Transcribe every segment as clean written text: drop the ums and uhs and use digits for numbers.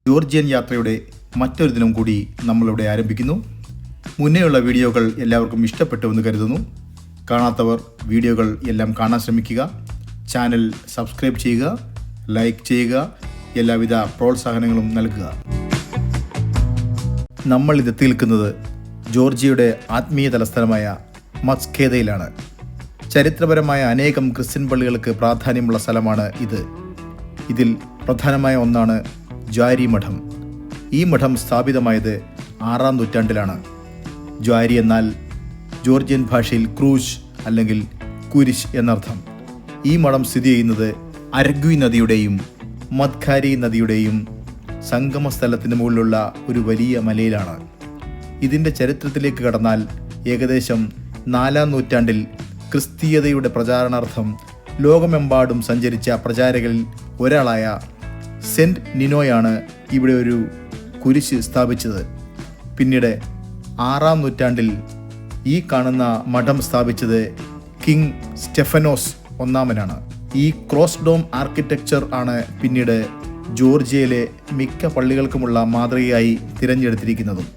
Georgian യാത്രയുടെ മറ്റൊരു ദിനം കൂടി നമ്മളിവിടെ ആരംഭിക്കുന്നു. മുന്നേയുള്ള വീഡിയോകൾ എല്ലാവർക്കും ഇഷ്ടപ്പെട്ടുവെന്ന് കരുതുന്നു. കാണാത്തവർ വീഡിയോകൾ എല്ലാം കാണാൻ ശ്രമിക്കുക. ചാനൽ സബ്സ്ക്രൈബ് ചെയ്യുക, ലൈക്ക് ചെയ്യുക, എല്ലാവിധ പ്രോത്സാഹനങ്ങളും നൽകുക. നമ്മൾ ഇതെത്തി നിൽക്കുന്നത് ജോർജിയയുടെ ആത്മീയ തലസ്ഥാനമായ മസ്കേദയിലാണ്. ചരിത്രപരമായ അനേകം ക്രിസ്ത്യൻ പള്ളികൾക്ക് പ്രാധാന്യമുള്ള സ്ഥലമാണ് ഇത്. ഇതിൽ പ്രധാനമായ ഒന്നാണ് ജ്വാരി മഠം. ഈ മഠം സ്ഥാപിതമായത് 6-ാം നൂറ്റാണ്ടിലാണ്. ജ്വാരി എന്നാൽ ജോർജിയൻ ഭാഷയിൽ ക്രൂശ് അല്ലെങ്കിൽ കുരിശ് എന്നർത്ഥം. ഈ മഠം സ്ഥിതി ചെയ്യുന്നത് അരഗ്വി നദിയുടെയും മദ്ഖാരി നദിയുടെയും സംഗമ സ്ഥലത്തിന് മുകളിലുള്ള ഒരു വലിയ മലയിലാണ്. ഇതിൻ്റെ ചരിത്രത്തിലേക്ക് കടന്നാൽ ഏകദേശം 4-ാം നൂറ്റാണ്ടിൽ ക്രിസ്തീയതയുടെ പ്രചാരണാർത്ഥം ലോകമെമ്പാടും സഞ്ചരിച്ച പ്രചാരകരിൽ ഒരാളായ സെൻറ്റ് നിനോയാണ് ഇവിടെ ഒരു കുരിശ് സ്ഥാപിച്ചത്. പിന്നീട് 6-ാം നൂറ്റാണ്ടിൽ ഈ കാണുന്ന മഠം സ്ഥാപിച്ചത് കിങ് സ്റ്റെഫനോസ് ഒന്നാമനാണ്. ഈ ക്രോസ് ഡോം ആർക്കിടെക്ചർ ആണ് പിന്നീട് ജോർജിയയിലെ മിക്ക പള്ളികൾക്കുമുള്ള മാതൃകയായി തിരഞ്ഞെടുത്തിരിക്കുന്നതും.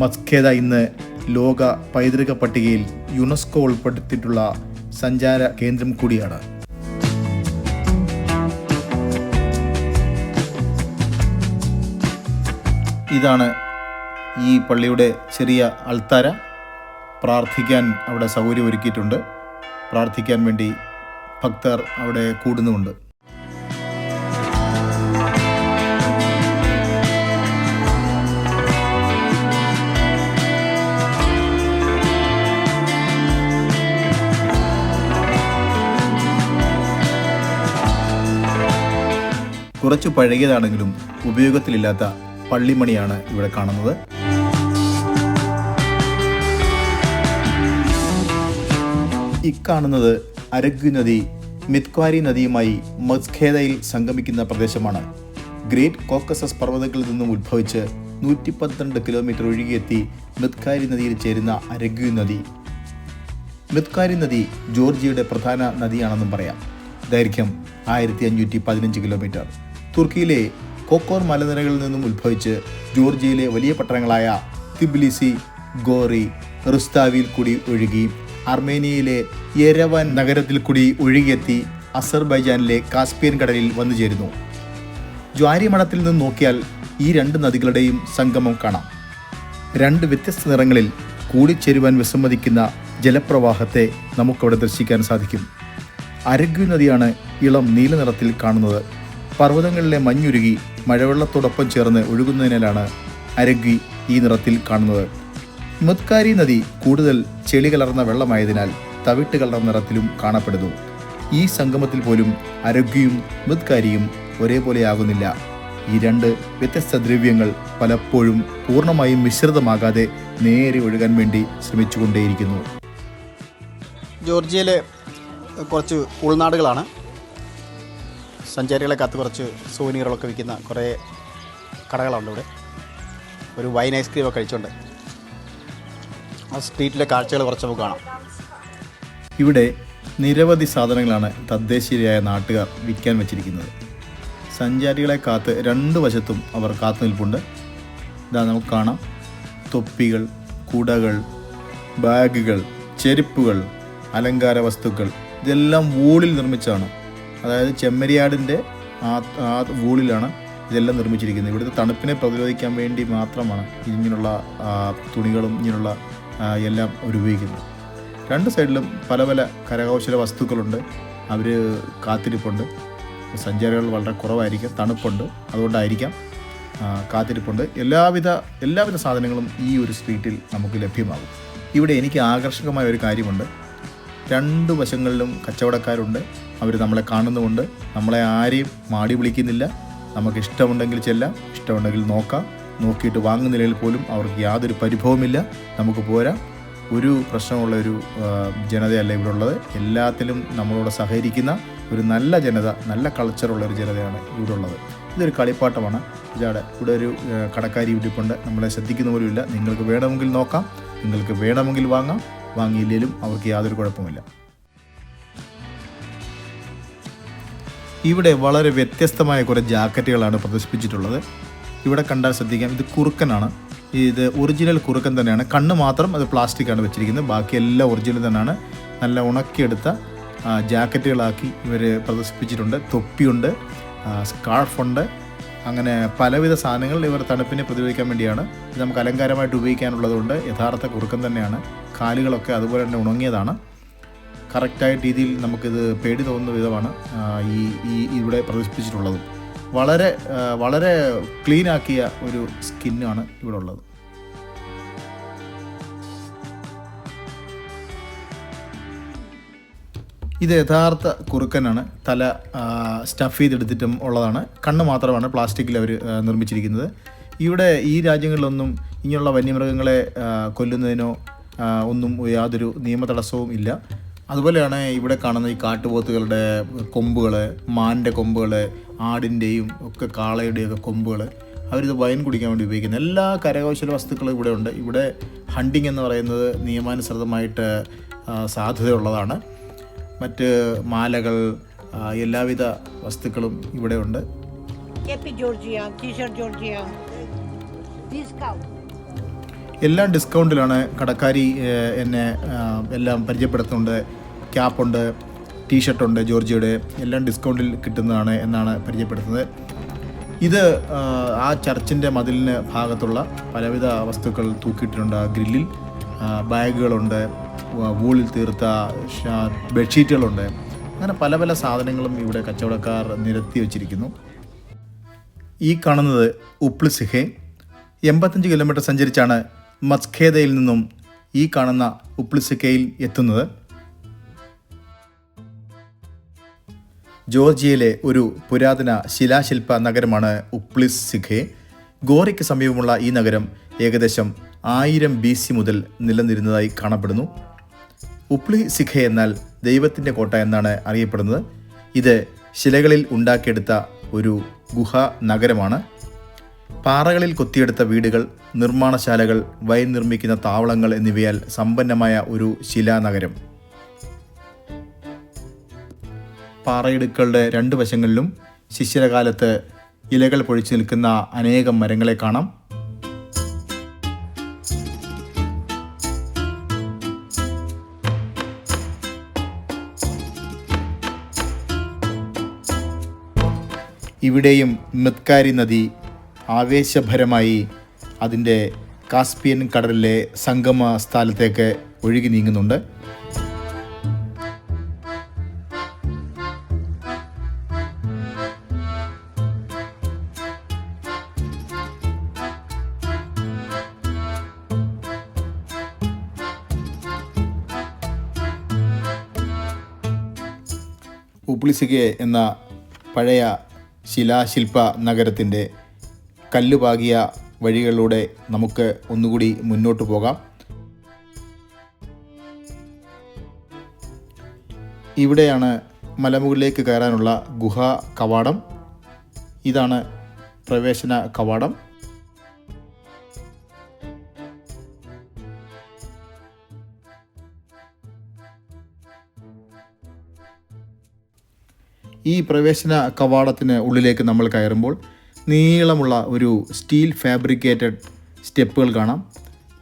മസ്കേദ ഇന്ന് ലോക പൈതൃക പട്ടികയിൽ യുനെസ്കോ ഉൾപ്പെടുത്തിയിട്ടുള്ള സഞ്ചാര കേന്ദ്രം കൂടിയാണ്. ഇതാണ് ഈ പള്ളിയുടെ ചെറിയ അൾത്താര. പ്രാർത്ഥിക്കാൻ അവിടെ സൗകര്യം ഒരുക്കിയിട്ടുണ്ട്. പ്രാർത്ഥിക്കാൻ വേണ്ടി ഭക്തർ അവിടെ കൂടുന്നുമുണ്ട്. കുറച്ച് പഴകിയതാണെങ്കിലും ഉപയോഗത്തിലില്ലാത്ത പള്ളിമണിയാണ് ഇവിടെ കാണുന്നത്. ഇക്കാണുന്നത് അരഗ്വി നദി മിത്ക്വാരി നദിയുമായി മസ്കേദയിൽ സംഗമിക്കുന്ന പ്രദേശമാണ്. ഗ്രേറ്റ് കോക്കസസ് പർവ്വതങ്ങളിൽ നിന്നും ഉത്ഭവിച്ച് 112 കിലോമീറ്റർ ഒഴുകിയെത്തി മിത്ക്വാരി നദിയിൽ ചേരുന്ന അരഗ്വി നദി. മിത്ക്വാരി നദി ജോർജിയയുടെ പ്രധാന നദിയാണെന്നും പറയാം. ദൈർഘ്യം 1515 കിലോമീറ്റർ. തുർക്കിയിലെ കോക്കോർ മലനിരകളിൽ നിന്നും ഉത്ഭവിച്ച് ജോർജിയയിലെ വലിയ പട്ടണങ്ങളായ തിബിലിസി, ഗോറി, റുസ്താവിൽ കൂടി ഒഴുകി അർമേനിയയിലെ യെരവാൻ നഗരത്തിൽ കൂടി ഒഴുകിയെത്തി അസർബൈജാനിലെ കാസ്പിയൻ കടലിൽ വന്നു ചേരുന്നു. ജ്വാരി മഠത്തിൽ നിന്ന് നോക്കിയാൽ ഈ രണ്ട് നദികളുടെയും സംഗമം കാണാം. രണ്ട് വ്യത്യസ്ത നിറങ്ങളിൽ കൂടിച്ചേരുവാൻ വിസമ്മതിക്കുന്ന ജലപ്രവാഹത്തെ നമുക്കവിടെ ദർശിക്കാൻ സാധിക്കും. അരഗ്വി നദിയാണ് ഇളം നീല നിറത്തിൽ കാണുന്നത്. പർവ്വതങ്ങളിലെ മഞ്ഞുരുകി മഴവെള്ളത്തോടൊപ്പം ചേർന്ന് ഒഴുകുന്നതിനാലാണ് അരഗ്വി ഈ നിറത്തിൽ കാണുന്നത്. മിത്ക്വാരി നദി കൂടുതൽ ചെളി കലർന്ന വെള്ളമായതിനാൽ തവിട്ട് കലർന്ന നിറത്തിലും കാണപ്പെടുന്നു. ഈ സംഗമത്തിൽ പോലും അരഗ്വിയും മിത്ക്വാരിയും ഒരേപോലെയാകുന്നില്ല. ഈ രണ്ട് വ്യത്യസ്ത ദ്രവ്യങ്ങൾ പലപ്പോഴും പൂർണ്ണമായും മിശ്രിതമാകാതെ നേരെ ഒഴുകാൻ വേണ്ടി ശ്രമിച്ചുകൊണ്ടേയിരിക്കുന്നു. ജോർജിയയിലെ കുറച്ച് ഉൾനാടുകളാണ്. സഞ്ചാരികളെ കാത്ത് കുറച്ച് സോവനീറുകളൊക്കെ വിൽക്കുന്ന കുറേ കടകളുണ്ട് ഇവിടെ. ഒരു വൈൻ ഐസ്ക്രീമൊക്കെ കഴിച്ചുകൊണ്ട് ആ സ്ട്രീറ്റിലെ കാഴ്ചകൾ കുറച്ച് നമുക്ക് കാണാം. ഇവിടെ നിരവധി സാധനങ്ങളാണ് തദ്ദേശീയരായ നാട്ടുകാർ വിൽക്കാൻ വെച്ചിരിക്കുന്നത്. സഞ്ചാരികളെ കാത്ത് രണ്ട് വശത്തും അവർ കാത്തു നിൽപ്പുണ്ട്. ഇതാ നമുക്ക് കാണാം. തൊപ്പികൾ, കുടകൾ, ബാഗുകൾ, ചെരുപ്പുകൾ, അലങ്കാര വസ്തുക്കൾ, ഇതെല്ലാം വൂളിൽ നിർമ്മിച്ചാണ്. അതായത് ചെമ്മരിയാടിൻ്റെ ആ വൂളിലാണ് ഇതെല്ലാം നിർമ്മിച്ചിരിക്കുന്നത്. ഇവിടുത്തെ തണുപ്പിനെ പ്രതിരോധിക്കാൻ വേണ്ടി മാത്രമാണ് ഇങ്ങനെയുള്ള തുണികളും ഇങ്ങനെയുള്ള എല്ലാം അവർ ഉപയോഗിക്കുന്നത്. രണ്ട് സൈഡിലും പല പല കരകൗശല വസ്തുക്കളുണ്ട്. അവർ കാത്തിരിപ്പുണ്ട്. സഞ്ചാരികൾ വളരെ കുറവായിരിക്കും, തണുപ്പുണ്ട്, അതുകൊണ്ടായിരിക്കാം കാത്തിരിപ്പുണ്ട്. എല്ലാവിധ സാധനങ്ങളും ഈ ഒരു സ്ട്രീറ്റിൽ നമുക്ക് ലഭ്യമാകും. ഇവിടെ എനിക്ക് ആകർഷകമായ ഒരു കാര്യമുണ്ട്. രണ്ട് വശങ്ങളിലും കച്ചവടക്കാരുണ്ട്. അവർ നമ്മളെ കാണുന്നുമുണ്ട്. നമ്മളെ ആരെയും മാടി വിളിക്കുന്നില്ല. നമുക്ക് ഇഷ്ടമുണ്ടെങ്കിൽ ചെല്ലാം, ഇഷ്ടമുണ്ടെങ്കിൽ നോക്കാം. നോക്കിയിട്ട് വാങ്ങുന്നില്ലെങ്കിൽ പോലും അവർക്ക് യാതൊരു പരിഭവമില്ല. നമുക്ക് പോരാം. ഒരു പ്രശ്നമുള്ള ഒരു ജനതയല്ല ഇവിടെ ഉള്ളത്. എല്ലാത്തിലും നമ്മളോട് സഹകരിക്കുന്ന ഒരു നല്ല ജനത, നല്ല കൾച്ചറുള്ള ഒരു ജനതയാണ് ഇവിടെ ഉള്ളത്. ഇതൊരു കളിപ്പാട്ടമാണ്. ഇവിടെ ഒരു കടക്കാരി ഇരിപ്പുണ്ട്. നമ്മളെ ശ്രദ്ധിക്കുന്ന പോലുമില്ല. നിങ്ങൾക്ക് വേണമെങ്കിൽ നോക്കാം, നിങ്ങൾക്ക് വേണമെങ്കിൽ വാങ്ങാം. വാങ്ങിയില്ലെങ്കിലും അവർക്ക് യാതൊരു കുഴപ്പമില്ല. ഇവിടെ വളരെ വ്യത്യസ്തമായ കുറേ ജാക്കറ്റുകളാണ് പ്രദർശിപ്പിച്ചിട്ടുള്ളത്. ഇവിടെ കണ്ടാൽ ശ്രദ്ധിക്കാം, ഇത് കുറുക്കനാണ്. ഇത് ഒറിജിനൽ കുറുക്കൻ തന്നെയാണ്. കണ്ണ് മാത്രം അത് പ്ലാസ്റ്റിക്കാണ് വെച്ചിരിക്കുന്നത്. ബാക്കി എല്ലാം ഒറിജിനൽ തന്നെയാണ്. നല്ല ഉണക്കിയെടുത്ത ജാക്കറ്റുകളാക്കി ഇവർ പ്രദർശിപ്പിച്ചിട്ടുണ്ട്. തൊപ്പിയുണ്ട്, സ്കാർഫുണ്ട്, അങ്ങനെ പലവിധ സാധനങ്ങൾ ഇവർ തണുപ്പിനെ പ്രതിരോധിക്കാൻ വേണ്ടിയാണ്. ഇത് നമുക്ക് അലങ്കാരമായിട്ട് ഉപയോഗിക്കാനുള്ളതുകൊണ്ട് യഥാർത്ഥ കുറുക്കൻ തന്നെയാണ്. കാലുകളൊക്കെ അതുപോലെ തന്നെ ഉണങ്ങിയതാണ്. കറക്റ്റായ രീതിയിൽ നമുക്കിത് പേടി തോന്നുന്ന വിധമാണ് ഇവിടെ പ്രദർശിപ്പിച്ചിട്ടുള്ളത്. വളരെ വളരെ ക്ലീനാക്കിയ ഒരു സ്കിന്നാണ് ഇവിടെ ഉള്ളത്. ഇത് യഥാർത്ഥ കുറുക്കനാണ്. തല സ്റ്റഫ് ചെയ്തെടുത്തിട്ടും ഉള്ളതാണ്. കണ്ണ് മാത്രമാണ് പ്ലാസ്റ്റിക്കിൽ അവർ നിർമ്മിച്ചിരിക്കുന്നത്. ഇവിടെ ഈ രാജ്യങ്ങളിലൊന്നും ഇങ്ങനെയുള്ള വന്യമൃഗങ്ങളെ കൊല്ലുന്നതിനോ ഒന്നും യാതൊരു നിയമ തടസ്സവും ഇല്ല. അതുപോലെയാണ് ഇവിടെ കാണുന്ന ഈ കാട്ടുപോത്തുകളുടെ കൊമ്പുകൾ, മാൻ്റെ കൊമ്പുകൾ, ആടിൻ്റെയും ഒക്കെ കാളയുടെയൊക്കെ കൊമ്പുകൾ അവരിത് വൈൻ കുടിക്കാൻ വേണ്ടി ഉപയോഗിക്കുന്നത്. എല്ലാ കരകൗശല വസ്തുക്കളും ഇവിടെ ഉണ്ട്. ഇവിടെ ഹണ്ടിങ് എന്ന് പറയുന്നത് നിയമാനുസൃതമായിട്ട് സാധ്യതയുള്ളതാണ്. മറ്റ് മാലകൾ, എല്ലാവിധ വസ്തുക്കളും ഇവിടെ ഉണ്ട്. എല്ലാം ഡിസ്കൗണ്ടിലാണ്. കടക്കാരി എന്നെ എല്ലാം പരിചയപ്പെടുത്തുന്നുണ്ട്. ക്യാപ്പുണ്ട്, ടീഷർട്ടുണ്ട് ജോർജിയയുടെ, എല്ലാം ഡിസ്കൗണ്ടിൽ കിട്ടുന്നതാണ് എന്നാണ് പരിചയപ്പെടുത്തുന്നത്. ഇത് ആ ചർച്ചിൻ്റെ മതിലിന് ഭാഗത്തുള്ള പലവിധ വസ്തുക്കൾ തൂക്കിയിട്ടുണ്ട്. ഗ്രില്ലിൽ ബാഗുകളുണ്ട്, വൂളിൽ തീർത്ത ബെഡ്ഷീറ്റുകളുണ്ട്. അങ്ങനെ പല പല സാധനങ്ങളും ഇവിടെ കച്ചവടക്കാർ നിരത്തി വച്ചിരിക്കുന്നു. ഈ കാണുന്നത് ഉപ്ലിസിഹെ. 85 കിലോമീറ്റർ സഞ്ചരിച്ചാണ് മസ്ഖേദയിൽ നിന്നും ഈ കാണുന്ന ഉപ്ലിസിഹയിൽ എത്തുന്നത്. ജോർജിയയിലെ ഒരു പുരാതന ശിലാശില്പ നഗരമാണ് ഉപ്ലിസിഹെ. ഗോറിക്ക് സമീപമുള്ള ഈ നഗരം ഏകദേശം 1000 BC മുതൽ നിലനിന്നിരുന്നതായി കാണപ്പെടുന്നു. ഉപ്ലിസിഹെ എന്നാൽ ദൈവത്തിൻ്റെ കോട്ട എന്നാണ് അറിയപ്പെടുന്നത്. ഇത് ശിലകളിൽ ഉണ്ടാക്കിയെടുത്ത ഒരു ഗുഹാ നഗരമാണ്. പാറകളിൽ കൊത്തിയെടുത്ത വീടുകൾ, നിർമ്മാണശാലകൾ, വൈൻ നിർമ്മിക്കുന്ന താവളങ്ങൾ എന്നിവയാൽ സമ്പന്നമായ ഒരു ശിലാനഗരം. പാറയിടുക്കളുടെ 2 വശങ്ങളിലും ശിശിരകാലത്ത് ഇലകൾ പൊഴിച്ചു നിൽക്കുന്ന അനേകം മരങ്ങളെ കാണാം. ഇവിടെയും മിത്കാരി നദി ആവേശഭരമായി അതിൻ്റെ കാസ്പിയൻ കടലിലെ സംഗമ സ്ഥലത്തേക്ക് ഒഴുകി നീങ്ങുന്നുണ്ട്. ഉപ്ലിസിഹെ എന്ന പഴയ ശിലാശില്പ നഗരത്തിൻ്റെ കല്ലുപാകിയ വഴികളിലൂടെ നമുക്ക് ഒന്നുകൂടി മുന്നോട്ട് പോകാം. ഇവിടെയാണ് മലമുകളിലേക്ക് കയറാനുള്ള ഗുഹാ കവാടം. ഇതാണ് പ്രവേശന കവാടം. ഈ പ്രവേശന കവാടത്തിന് ഉള്ളിലേക്ക് നമ്മൾ കയറുമ്പോൾ നീളമുള്ള ഒരു സ്റ്റീൽ ഫാബ്രിക്കേറ്റഡ് സ്റ്റെപ്പുകൾ കാണാം.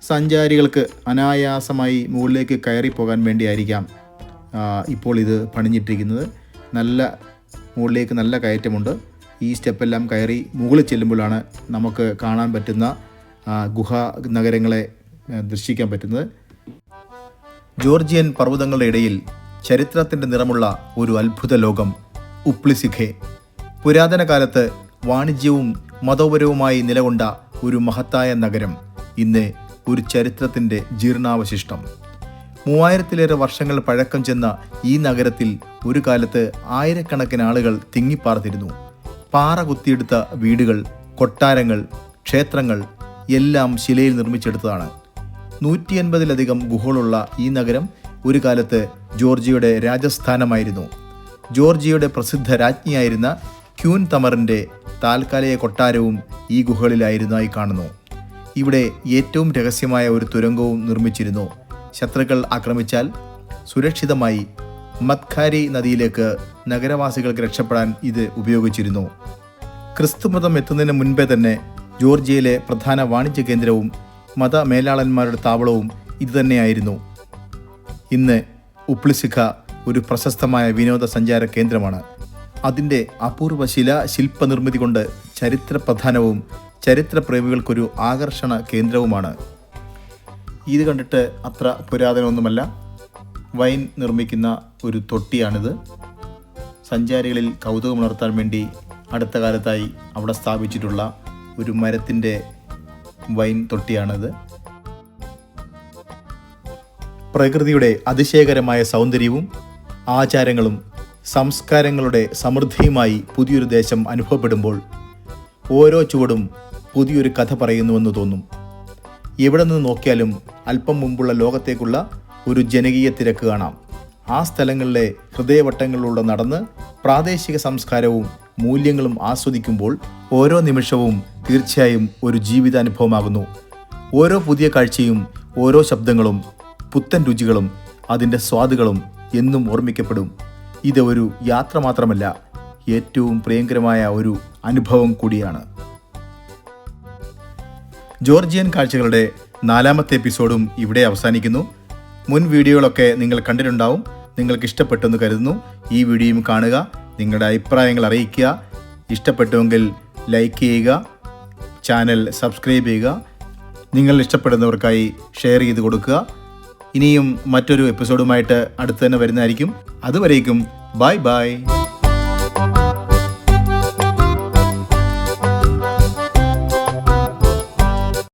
സഞ്ചാരികൾക്ക് അനായാസമായി മുകളിലേക്ക് കയറിപ്പോകാൻ വേണ്ടിയായിരിക്കാം ഇപ്പോൾ ഇത് പണിഞ്ഞിട്ടിരിക്കുന്നത്. മുകളിലേക്ക് നല്ല കയറ്റമുണ്ട്. ഈ സ്റ്റെപ്പെല്ലാം കയറി മുകളിൽ ചെല്ലുമ്പോഴാണ് നമുക്ക് കാണാൻ പറ്റുന്ന ഗുഹാ നഗരങ്ങളെ ദർശിക്കാൻ പറ്റുന്നത്. ജോർജിയൻ പർവ്വതങ്ങളുടെ ഇടയിൽ ചരിത്രത്തിൻ്റെ നിറമുള്ള ഒരു അത്ഭുത ലോകം ഉപ്ലിസിഹെ. പുരാതന കാലത്ത് വാണിജ്യവും മതപരവുമായി നിലകൊണ്ട ഒരു മഹത്തായ നഗരം ഇന്ന് ഒരു ചരിത്രത്തിൻ്റെ ജീർണാവശിഷ്ടം. 3000-ലേറെ വർഷങ്ങൾ പഴക്കം ചെന്ന ഈ നഗരത്തിൽ ഒരു കാലത്ത് ആയിരക്കണക്കിന് ആളുകൾ തിങ്ങിപ്പാർത്തിരുന്നു. പാറ കുത്തിയെടുത്ത വീടുകൾ, കൊട്ടാരങ്ങൾ, ക്ഷേത്രങ്ങൾ എല്ലാം ശിലയിൽ നിർമ്മിച്ചെടുത്തതാണ്. 150-ലധികം ഗുഹകളുള്ള ഈ നഗരം ഒരു കാലത്ത് ജോർജിയയുടെ രാജസ്ഥാനമായിരുന്നു. ജോർജിയയുടെ പ്രസിദ്ധ രാജ്ഞിയായിരുന്ന ക്യൂൻ തമറിൻ്റെ താൽക്കാലിക കൊട്ടാരവും ഈ ഗുഹകളിലായിരുന്നതായി കാണുന്നു. ഇവിടെ ഏറ്റവും രഹസ്യമായ ഒരു തുരങ്കവും നിർമ്മിച്ചിരുന്നു. ശത്രുക്കൾ ആക്രമിച്ചാൽ സുരക്ഷിതമായി മത്ഖാരി നദിയിലേക്ക് നഗരവാസികൾക്ക് രക്ഷപ്പെടാൻ ഇത് ഉപയോഗിച്ചിരുന്നു. ക്രിസ്തുമതം എത്തുന്നതിന് മുൻപേ തന്നെ ജോർജിയയിലെ പ്രധാന വാണിജ്യ കേന്ദ്രവും മതമേലാളന്മാരുടെ താവളവും ഇതുതന്നെയായിരുന്നു. ഇന്ന് ഉപ്ലിസിഖ ഒരു പ്രശസ്തമായ വിനോദസഞ്ചാര കേന്ദ്രമാണ്. അതിൻ്റെ അപൂർവ ശില്പനിർമ്മിതി കൊണ്ട് ചരിത്രപ്രധാനവും ചരിത്രപ്രേമികൾക്കൊരു ആകർഷണ കേന്ദ്രവുമാണ്. ഇത് കണ്ടിട്ട് അത്ര പുരാതനമൊന്നുമല്ല. വൈൻ നിർമ്മിക്കുന്ന ഒരു തൊട്ടിയാണിത്. സഞ്ചാരികളിൽ കൗതുകമുണർത്താൻ വേണ്ടി അടുത്ത കാലത്തായി അവിടെ സ്ഥാപിച്ചിട്ടുള്ള ഒരു മരത്തിൻ്റെ വൈൻ തൊട്ടിയാണിത്. പ്രകൃതിയുടെ അതിശയകരമായ സൗന്ദര്യവും ആചാരങ്ങളും സംസ്കാരങ്ങളുടെ സമൃദ്ധിയുമായി പുതിയൊരു ദേശം അനുഭവപ്പെടുമ്പോൾ ഓരോ ചുവടും പുതിയൊരു കഥ പറയുന്നുവെന്ന് തോന്നും. എവിടെ നിന്ന് നോക്കിയാലും അല്പം മുമ്പുള്ള ലോകത്തേക്കുള്ള ഒരു ജനകീയ തിരക്ക് കാണാം. ആ സ്ഥലങ്ങളിലെ ഹൃദയവട്ടങ്ങളിലൂടെ നടന്ന് പ്രാദേശിക സംസ്കാരവും മൂല്യങ്ങളും ആസ്വദിക്കുമ്പോൾ ഓരോ നിമിഷവും തീർച്ചയായും ഒരു ജീവിതാനുഭവമാകുന്നു. ഓരോ പുതിയ കാഴ്ചയും ഓരോ ശബ്ദങ്ങളും പുത്തൻ രുചികളും അതിൻ്റെ സ്വാദുകളും എന്നും ഓർമ്മിക്കപ്പെടും. ഇത് ഒരു യാത്ര മാത്രമല്ല, ഏറ്റവും പ്രിയങ്കരമായ ഒരു അനുഭവം കൂടിയാണ്. ജോർജിയൻ കാഴ്ചകളുടെ 4ാമത്തെ എപ്പിസോഡും ഇവിടെ അവസാനിക്കുന്നു. മുൻ വീഡിയോകളൊക്കെ നിങ്ങൾ കണ്ടിട്ടുണ്ടാവും. നിങ്ങൾക്ക് ഇഷ്ടപ്പെട്ടെന്ന് കരുതുന്നു. ഈ വീഡിയോയും കാണുക, നിങ്ങളുടെ അഭിപ്രായങ്ങൾ അറിയിക്കുക. ഇഷ്ടപ്പെട്ടുവെങ്കിൽ ലൈക്ക് ചെയ്യുക, ചാനൽ സബ്സ്ക്രൈബ് ചെയ്യുക, നിങ്ങൾ ഇഷ്ടപ്പെടുന്നവർക്കായി ഷെയർ ചെയ്ത് കൊടുക്കുക. ഇനിയും മറ്റൊരു എപ്പിസോഡുമായിട്ട് അടുത്ത് തന്നെ വരുന്നതായിരിക്കും. അതുവരേക്കും ബൈ ബൈ.